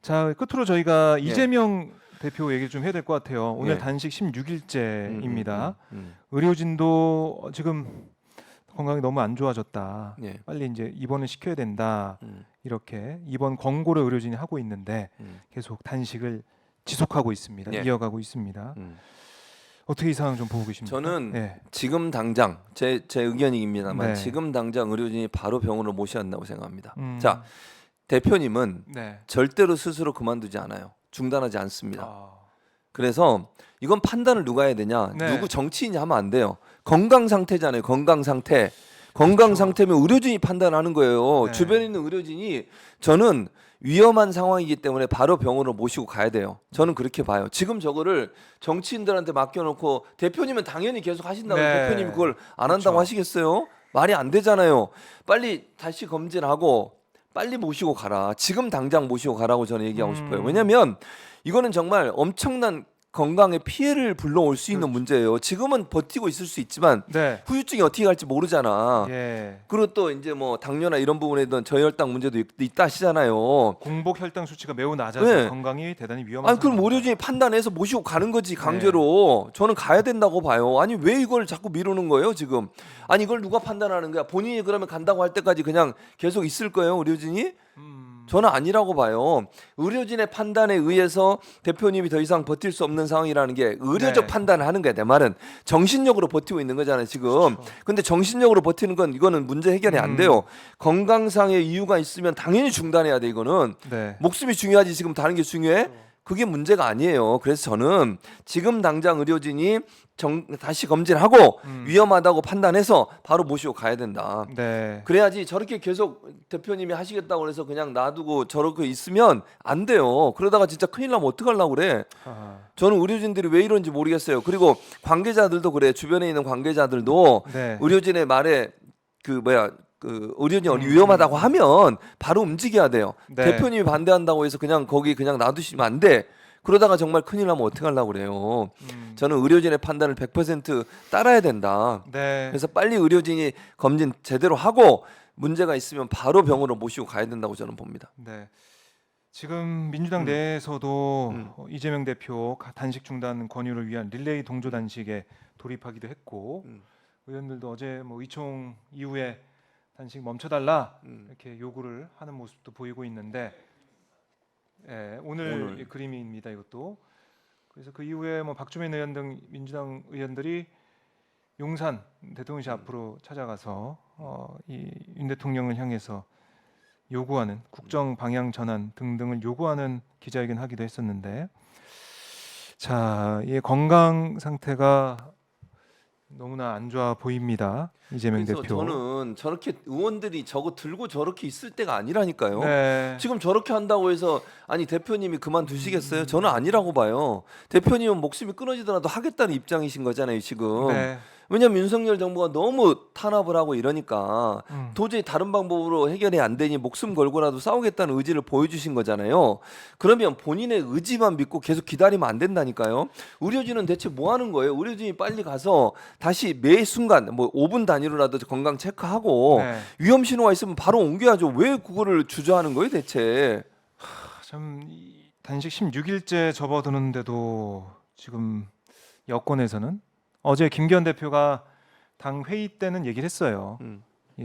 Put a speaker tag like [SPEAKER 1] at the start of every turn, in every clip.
[SPEAKER 1] 자, 끝으로 저희가 이재명 대표 얘기를 좀 해야 될 것 같아요. 오늘
[SPEAKER 2] 예.
[SPEAKER 1] 단식 16일째입니다.
[SPEAKER 2] 음.
[SPEAKER 1] 의료진도 지금 건강이 너무 안 좋아졌다.
[SPEAKER 2] 예.
[SPEAKER 1] 빨리 이제 입원을 시켜야 된다.
[SPEAKER 2] 음.
[SPEAKER 1] 이렇게 입원 권고를 의료진이 하고 있는데
[SPEAKER 2] 음.
[SPEAKER 1] 계속 단식을 지속하고 있습니다.
[SPEAKER 2] 예.
[SPEAKER 1] 이어가고 있습니다.
[SPEAKER 2] 음.
[SPEAKER 1] 어떻게 이 상황 좀 보고 계십니까?
[SPEAKER 2] 저는
[SPEAKER 1] 네.
[SPEAKER 2] 지금 당장 제 의견입니다만
[SPEAKER 1] 네.
[SPEAKER 2] 지금 당장 의료진이 바로 병원으로 모셔야 한다고 생각합니다. 자, 대표님은
[SPEAKER 1] 네.
[SPEAKER 2] 절대로 스스로 그만두지 않아요. 중단하지 않습니다.
[SPEAKER 1] 아,
[SPEAKER 2] 그래서 이건 판단을 누가 해야 되냐?
[SPEAKER 1] 네.
[SPEAKER 2] 누구 정치인이 하면 안 돼요. 건강 상태잖아요. 건강 상태. 건강
[SPEAKER 1] 그렇죠.
[SPEAKER 2] 상태면 의료진이 판단하는 거예요.
[SPEAKER 1] 네.
[SPEAKER 2] 주변에 있는 의료진이 저는 위험한 상황이기 때문에 바로 병원으로 모시고 가야 돼요. 저는 그렇게 봐요. 지금 저거를 정치인들한테 맡겨놓고 대표님은 당연히 계속 하신다고
[SPEAKER 1] 네.
[SPEAKER 2] 대표님이 그걸 안
[SPEAKER 1] 그렇죠.
[SPEAKER 2] 한다고 하시겠어요? 말이 안 되잖아요. 빨리 다시 검진하고 빨리 모시고 가라. 지금 당장 모시고 가라고 저는 얘기하고 싶어요. 왜냐하면 이거는 정말 엄청난 건강에 피해를 불러올 수 있는
[SPEAKER 1] 그렇죠.
[SPEAKER 2] 문제예요. 지금은 버티고 있을 수 있지만
[SPEAKER 1] 네.
[SPEAKER 2] 후유증이 어떻게 갈지 모르잖아.
[SPEAKER 1] 예.
[SPEAKER 2] 그리고 또 이제 뭐 당뇨나 이런 부분에 대한 저혈당 문제도 있다 하시잖아요.
[SPEAKER 1] 공복 혈당 수치가 매우 낮아서
[SPEAKER 2] 네.
[SPEAKER 1] 건강이 대단히 위험한
[SPEAKER 2] 아니 그럼
[SPEAKER 1] 상황입니다.
[SPEAKER 2] 의료진이 판단해서 모시고 가는 거지 강제로. 저는 가야 된다고 봐요. 아니 왜 이걸 자꾸 미루는 거예요 지금? 아니 이걸 누가 판단하는 거야? 본인이 그러면 간다고 할 때까지 그냥 계속 있을 거예요 의료진이? 저는 아니라고 봐요. 의료진의 판단에 의해서 대표님이 더 이상 버틸 수 없는 상황이라는 게 의료적
[SPEAKER 1] 네.
[SPEAKER 2] 판단을 하는 거야. 내 말은 정신력으로 버티고 있는 거잖아요 지금.
[SPEAKER 1] 그렇죠.
[SPEAKER 2] 근데 정신력으로 버티는 건 이거는 문제 해결이 안 돼요. 건강상의 이유가 있으면 당연히 중단해야 돼 이거는.
[SPEAKER 1] 네.
[SPEAKER 2] 목숨이 중요하지 지금 다른 게 중요해? 그게 문제가 아니에요. 그래서 저는 지금 당장 의료진이 다시 검진하고 위험하다고 판단해서 바로 모시고 가야 된다.
[SPEAKER 1] 네.
[SPEAKER 2] 그래야지 저렇게 계속 대표님이 하시겠다고 해서 그냥 놔두고 저렇게 있으면 안 돼요. 그러다가 진짜 큰일 나면 어떡하려고 그래.
[SPEAKER 1] 아,
[SPEAKER 2] 저는 의료진들이 왜 이런지 모르겠어요. 그리고 관계자들도 그래. 주변에 있는 관계자들도
[SPEAKER 1] 네.
[SPEAKER 2] 의료진의 말에 그 의료진이 위험하다고 하면 바로 움직여야 돼요.
[SPEAKER 1] 네.
[SPEAKER 2] 대표님이 반대한다고 해서 그냥 거기 그냥 놔두시면 안 돼. 그러다가 정말 큰일 나면 어떻게 하려고 그래요. 저는 의료진의 판단을 100% 따라야 된다.
[SPEAKER 1] 네.
[SPEAKER 2] 그래서 빨리 의료진이 검진 제대로 하고 문제가 있으면 바로 병원으로 모시고 가야 된다고 저는 봅니다.
[SPEAKER 1] 네. 지금 민주당 내에서도 이재명 대표 단식 중단 권유를 위한 릴레이 동조 단식에 돌입하기도 했고 의원들도 어제 뭐 의총 이후에 단식 멈춰달라 이렇게 요구를 하는 모습도 보이고 있는데 오늘 이 그림입니다 이것도. 그래서 그 이후에 뭐 박주민 의원 등 민주당 의원들이 용산 대통령실 앞으로 찾아가서 이 윤 대통령을 향해서 요구하는 국정 방향 전환 등등을 요구하는 기자회견 하기도 했었는데, 자, 이 건강 상태가 너무나 안 좋아 보입니다. 이재명
[SPEAKER 2] 그래서
[SPEAKER 1] 대표.
[SPEAKER 2] 저는 저렇게 의원들이 저거 들고 저렇게 있을 때가 아니라니까요.
[SPEAKER 1] 네.
[SPEAKER 2] 지금 저렇게 한다고 해서 아니 대표님이 그만두시겠어요? 저는 아니라고 봐요. 대표님은 목숨이 끊어지더라도 하겠다는 입장이신 거잖아요 지금.
[SPEAKER 1] 네.
[SPEAKER 2] 왜냐면 윤석열 정부가 너무 탄압을 하고 이러니까 도저히 다른 방법으로 해결이 안 되니 목숨 걸고라도 싸우겠다는 의지를 보여주신 거잖아요. 그러면 본인의 의지만 믿고 계속 기다리면 안 된다니까요. 의료진은 대체 뭐 하는 거예요? 의료진이 빨리 가서 다시 매 순간 뭐 5분 단위로라도 건강 체크하고
[SPEAKER 1] 네.
[SPEAKER 2] 위험 신호가 있으면 바로 옮겨야죠. 왜 그거를 주저하는 거예요 대체?
[SPEAKER 1] 참 단식 16일째 접어드는데도 지금 여권에서는 어제 김기현 대표가 당 회의 때는 얘기를 했어요.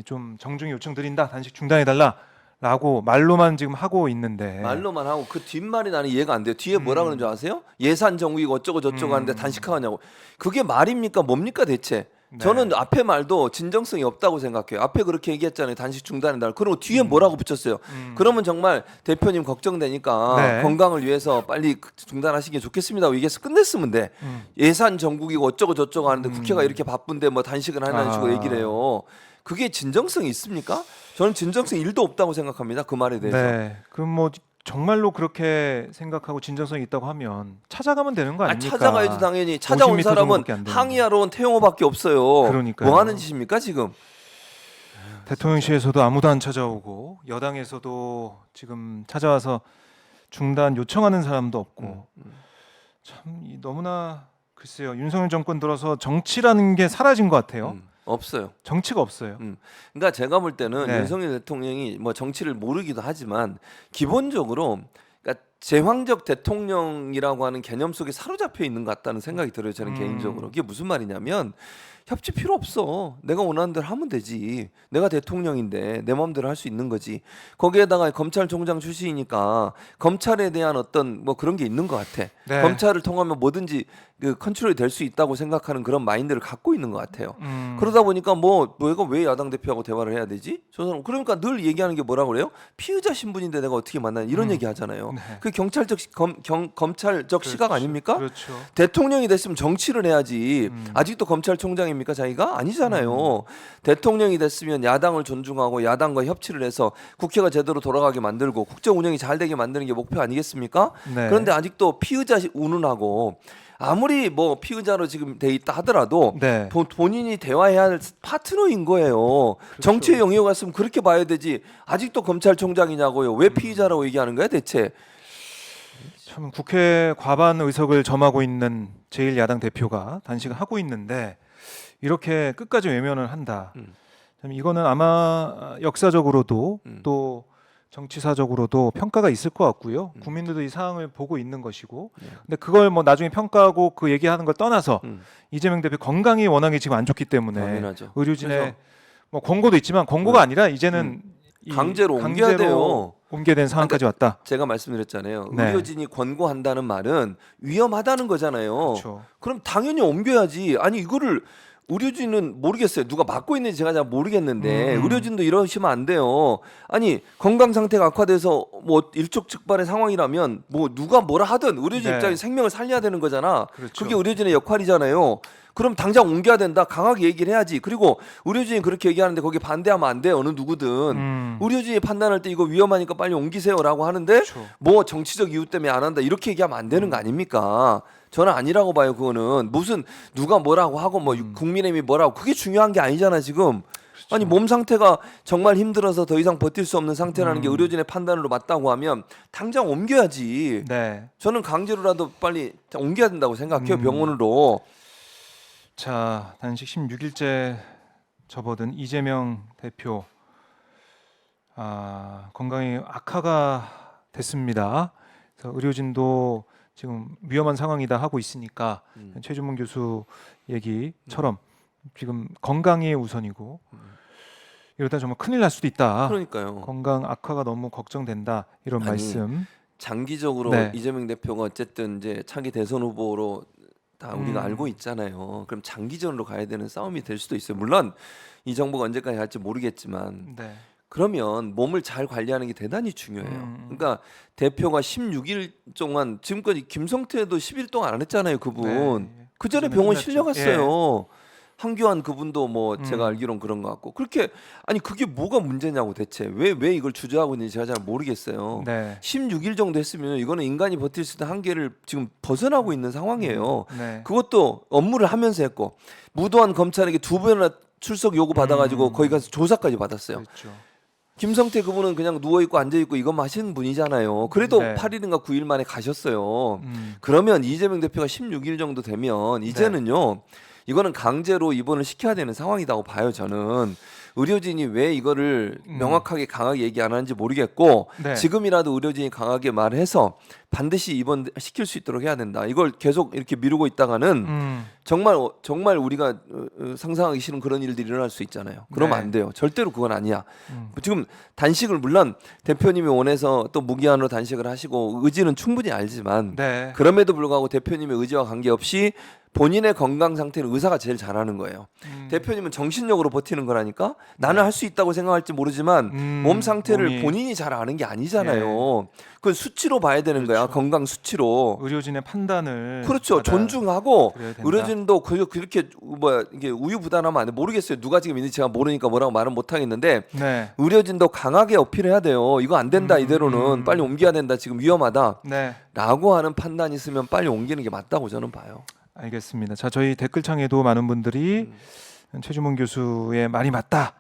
[SPEAKER 1] 좀 정중히 요청드린다. 단식 중단해달라라고 말로만 지금 하고 있는데.
[SPEAKER 2] 말로만 하고 그 뒷말이 나는 이해가 안 돼요. 뒤에 뭐라 그러는 줄 아세요? 예산 정국이고 어쩌고 저쩌고 하는데 단식하냐고. 그게 말입니까? 뭡니까 대체?
[SPEAKER 1] 네.
[SPEAKER 2] 저는 앞에 말도 진정성이 없다고 생각해요. 앞에 그렇게 얘기했잖아요. 단식 중단한다. 그리고 뒤에 뭐라고 붙였어요. 그러면 정말 대표님 걱정되니까
[SPEAKER 1] 네.
[SPEAKER 2] 건강을 위해서 빨리 중단하시기 좋겠습니다. 얘기해서 끝냈으면 돼. 예산 정국이고 어쩌고 저쩌고 하는데 국회가 이렇게 바쁜데 뭐 단식을 하는 식으로 얘기를 해요. 그게 진정성이 있습니까? 저는 진정성 1도 없다고 생각합니다. 그 말에 대해서.
[SPEAKER 1] 네. 그럼 뭐 정말로 그렇게 생각하고 진정성이 있다고 하면 찾아가면 되는 거 아닙니까?
[SPEAKER 2] 찾아가야지 당연히. 찾아온
[SPEAKER 1] 50m
[SPEAKER 2] 사람은
[SPEAKER 1] 정도밖에 안 되는데.
[SPEAKER 2] 항의하러 온 태용호밖에 없어요.
[SPEAKER 1] 그러니까요.
[SPEAKER 2] 뭐 하는 짓입니까 지금?
[SPEAKER 1] 대통령실에서도 아무도 안 찾아오고 여당에서도 지금 찾아와서 중단 요청하는 사람도 없고 참 너무나 글쎄요. 윤석열 정권 들어서 정치라는 게 사라진 것 같아요.
[SPEAKER 2] 없어요.
[SPEAKER 1] 정치가 없어요.
[SPEAKER 2] 그러니까 제가 볼 때는
[SPEAKER 1] 네.
[SPEAKER 2] 윤석열 대통령이 뭐 정치를 모르기도 하지만 기본적으로 그러니까 제왕적 대통령이라고 하는 개념 속에 사로잡혀 있는 것 같다는 생각이 들어요. 저는
[SPEAKER 1] 음.
[SPEAKER 2] 개인적으로. 그게 무슨 말이냐면 협치 필요 없어. 내가 원하는 대로 하면 되지. 내가 대통령인데 내 마음대로 할 수 있는 거지. 거기에다가 검찰총장 출신이니까 검찰에 대한 어떤 뭐 그런 게 있는 것 같아.
[SPEAKER 1] 네.
[SPEAKER 2] 검찰을 통하면 뭐든지 그 컨트롤이 될 수 있다고 생각하는 그런 마인드를 갖고 있는 것 같아요.
[SPEAKER 1] 음.
[SPEAKER 2] 그러다 보니까 뭐 내가 왜 야당 대표하고 대화를 해야 되지? 저 사람 그러니까 늘 얘기하는 게 뭐라 그래요? 피의자 신분인데 내가 어떻게 만나냐 이런 얘기 하잖아요.
[SPEAKER 1] 네.
[SPEAKER 2] 그 경찰적 검찰적 시각 아닙니까?
[SPEAKER 1] 그렇죠.
[SPEAKER 2] 대통령이 됐으면 정치를 해야지.
[SPEAKER 1] 음.
[SPEAKER 2] 아직도 검찰총장입니까 자기가? 아니잖아요. 대통령이 됐으면 야당을 존중하고 야당과 협치를 해서 국회가 제대로 돌아가게 만들고 국정 운영이 잘 되게 만드는 게 목표 아니겠습니까?
[SPEAKER 1] 네.
[SPEAKER 2] 그런데 아직도 피의자 운운하고 아무리 뭐 피의자로 지금 돼 있다 하더라도
[SPEAKER 1] 네.
[SPEAKER 2] 본인이 대화해야 할 파트너인 거예요. 정치의 영역이 갔으면 그렇게 봐야 되지. 아직도 검찰총장이냐고요. 왜 피의자라고 얘기하는 거야 대체?
[SPEAKER 1] 참 국회 과반 의석을 점하고 있는 제1야당 대표가 단식을 하고 있는데 이렇게 끝까지 외면을 한다. 참 이거는 아마 역사적으로도 또 정치사적으로도 평가가 있을 것 같고요. 국민들도 이 상황을 보고 있는 것이고, 근데 그걸 뭐 나중에 평가하고 그 얘기하는 걸 떠나서 이재명 대표 건강이 워낙에 지금 안 좋기 때문에
[SPEAKER 2] 당연하죠.
[SPEAKER 1] 의료진의
[SPEAKER 2] 그래서
[SPEAKER 1] 뭐 권고도 있지만 권고가 아니라 이제는 이
[SPEAKER 2] 강제로 옮겨야 돼요.
[SPEAKER 1] 옮겨야 되는 상황까지 왔다.
[SPEAKER 2] 제가 말씀드렸잖아요.
[SPEAKER 1] 네.
[SPEAKER 2] 의료진이 권고한다는 말은 위험하다는 거잖아요.
[SPEAKER 1] 그렇죠.
[SPEAKER 2] 그럼 당연히 옮겨야지. 아니 이거를 의료진은 모르겠어요. 누가 맡고 있는지 제가 잘 모르겠는데 의료진도 이러시면 안 돼요. 아니 건강 상태가 악화돼서 뭐 일촉즉발의 상황이라면 뭐 누가 뭐라 하든 의료진
[SPEAKER 1] 네.
[SPEAKER 2] 입장에 생명을 살려야 되는 거잖아.
[SPEAKER 1] 그렇죠.
[SPEAKER 2] 그게 의료진의 역할이잖아요. 그럼 당장 옮겨야 된다. 강하게 얘기를 해야지. 그리고 의료진이 그렇게 얘기하는데 거기에 반대하면 안 돼요. 어느 누구든. 의료진이 판단할 때 이거 위험하니까 빨리 옮기세요라고 하는데
[SPEAKER 1] 그렇죠.
[SPEAKER 2] 뭐 정치적 이유 때문에 안 한다. 이렇게 얘기하면 안 되는 거 아닙니까? 저는 아니라고 봐요. 그거는 무슨 누가 뭐라고 하고 뭐 국민의힘이 뭐라고 그게 중요한 게 아니잖아 지금.
[SPEAKER 1] 그렇죠.
[SPEAKER 2] 아니 몸 상태가 정말 힘들어서 더 이상 버틸 수 없는 상태라는 게 의료진의 판단으로 맞다고 하면 당장 옮겨야지.
[SPEAKER 1] 네.
[SPEAKER 2] 저는 강제로라도 빨리 옮겨야 된다고 생각해요. 병원으로.
[SPEAKER 1] 자, 단식 16일째 접어든 이재명 대표 건강이 악화가 됐습니다. 그래서 의료진도 지금 위험한 상황이다 하고 있으니까 최준문 교수 얘기처럼 지금 건강이 우선이고 이러다 정말 큰일 날 수도 있다.
[SPEAKER 2] 그러니까요.
[SPEAKER 1] 건강 악화가 너무 걱정된다 이런
[SPEAKER 2] 아니,
[SPEAKER 1] 말씀.
[SPEAKER 2] 장기적으로
[SPEAKER 1] 네.
[SPEAKER 2] 이재명 대표가 어쨌든 이제 차기 대선 후보로 다 우리가 알고 있잖아요. 그럼 장기전으로 가야 되는 싸움이 될 수도 있어요. 물론 이 정부가 언제까지 할지 모르겠지만
[SPEAKER 1] 네.
[SPEAKER 2] 그러면 몸을 잘 관리하는 게 대단히 중요해요. 그러니까 대표가 16일 동안 지금까지 김성태도 10일 동안 안 했잖아요. 그분.
[SPEAKER 1] 네.
[SPEAKER 2] 그 전에
[SPEAKER 1] 그전에
[SPEAKER 2] 병원
[SPEAKER 1] 끝났죠.
[SPEAKER 2] 실려갔어요. 한교안 그분도 뭐 제가 알기론 그런 것 같고 그렇게 아니 그게 뭐가 문제냐고 대체 왜 이걸 주저하고 있는지 제가 잘 모르겠어요.
[SPEAKER 1] 네.
[SPEAKER 2] 16일 정도 했으면 이거는 인간이 버틸 수 있는 한계를 지금 벗어나고 있는 상황이에요.
[SPEAKER 1] 네.
[SPEAKER 2] 그것도 업무를 하면서 했고 무도한 검찰에게 2번이나 출석 요구 받아가지고 거기 가서 조사까지 받았어요.
[SPEAKER 1] 그렇죠.
[SPEAKER 2] 김성태 그분은 그냥 누워 있고 앉아 있고 이것만 하시는 분이잖아요. 그래도
[SPEAKER 1] 네.
[SPEAKER 2] 8일인가 9일 만에 가셨어요. 그러면 이재명 대표가 16일 정도 되면 이제는요. 이거는 강제로 입원을 시켜야 되는 상황이라고 봐요. 저는 의료진이 왜 이거를 명확하게 강하게 얘기 안 하는지 모르겠고
[SPEAKER 1] 네.
[SPEAKER 2] 지금이라도 의료진이 강하게 말해서 반드시 입원 시킬 수 있도록 해야 된다. 이걸 계속 이렇게 미루고 있다가는 정말 우리가 상상하기 싫은 그런 일들이 일어날 수 있잖아요. 그러면
[SPEAKER 1] 네.
[SPEAKER 2] 안 돼요. 절대로 그건 아니야. 지금 단식을 물론 대표님이 원해서 또 무기한으로 단식을 하시고 의지는 충분히 알지만
[SPEAKER 1] 네.
[SPEAKER 2] 그럼에도 불구하고 대표님의 의지와 관계없이 본인의 건강 상태는 의사가 제일 잘하는 거예요. 대표님은 정신력으로 버티는 거라니까 나는 할 수 있다고 생각할지 모르지만 몸 상태를
[SPEAKER 1] 몸이-
[SPEAKER 2] 본인이 잘 아는 게 아니잖아요. 그건 수치로 봐야 되는 거야. 건강 수치로.
[SPEAKER 1] 의료진의 판단을
[SPEAKER 2] 그렇죠.
[SPEAKER 1] 받아-
[SPEAKER 2] 존중하고
[SPEAKER 1] 드려야 된다.
[SPEAKER 2] 의료진도 그렇게 뭐야 이게 우유부단하면 안 돼. 모르겠어요. 누가 지금 있는지 제가 모르니까 뭐라고 말은 못 하겠는데
[SPEAKER 1] 네.
[SPEAKER 2] 의료진도 강하게 어필해야 돼요. 이거 안 된다 이대로는 빨리 옮겨야 된다. 지금 위험하다.
[SPEAKER 1] 네.
[SPEAKER 2] 라고 하는 판단이 있으면 빨리 옮기는 게 맞다고 저는 봐요.
[SPEAKER 1] 알겠습니다. 자, 저희 댓글창에도 많은 분들이 최준문 교수의 말이 맞다.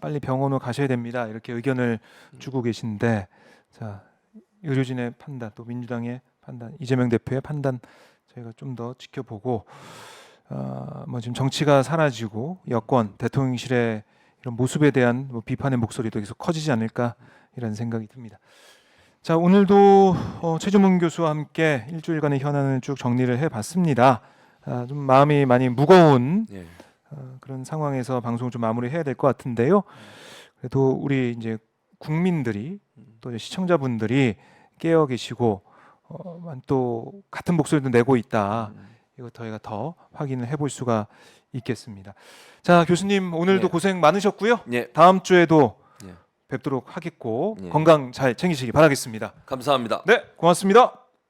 [SPEAKER 1] 빨리 병원으로 가셔야 됩니다. 이렇게 의견을 주고 계신데, 자, 의료진의 판단, 또 민주당의 판단, 이재명 대표의 판단 저희가 좀 더 지켜보고, 뭐 지금 정치가 사라지고 여권, 대통령실의 이런 모습에 대한 뭐 비판의 목소리도 계속 커지지 않을까 이런 생각이 듭니다. 자, 오늘도 최주문 교수와 함께 일주일간의 현안을 쭉 정리를 해봤습니다. 좀 마음이 많이 무거운
[SPEAKER 2] 예.
[SPEAKER 1] 그런 상황에서 방송을 좀 마무리해야 될 것 같은데요. 그래도 우리 이제 국민들이 또 이제 시청자분들이 깨어 계시고 또 같은 목소리도 내고 있다. 이거 저희가 더 확인을 해볼 수가 있겠습니다. 자, 교수님 오늘도
[SPEAKER 2] 예.
[SPEAKER 1] 고생 많으셨고요.
[SPEAKER 2] 예.
[SPEAKER 1] 다음 주에도
[SPEAKER 2] 예.
[SPEAKER 1] 뵙도록 하겠고
[SPEAKER 2] 예.
[SPEAKER 1] 건강 잘 챙기시기 바라겠습니다.
[SPEAKER 2] 감사합니다.
[SPEAKER 1] 네, 고맙습니다.